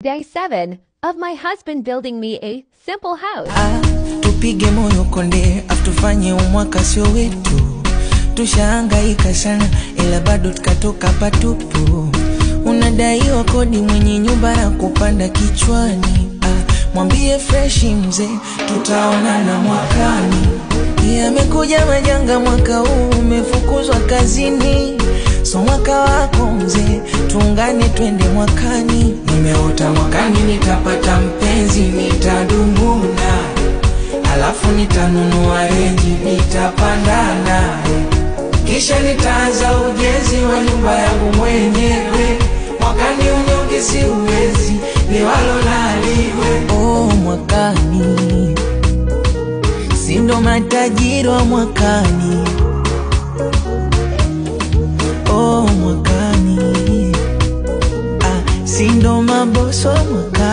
Day 7 of my husband building me a simple house. Tupige moyo konde, tufanye umwaka sio wetu. Tushahangaika sana ila bado tukatoka patupu. Unadaiwa kodi mwenye nyumba na kupanda kichwani. Mwambie fresh mzee, tutaonana mwakani. Yamekuja majanga mwaka huu, umefukuzwa kazini. So mwaka wako mzee, tuungane twende mwakani. Nimeota mwakani nitapata mpenzi, nitadumu naye. Alafu nitanunua renji, nitapanda naye. Kisha nitaanza ujenzi wa nyumba yangu mwenyewe. Mwakani unyonge siwezi, liwalo na liwe. Mwakani sindo matajiri wa mwakani. Mwakani sindo maboso wa mwakani.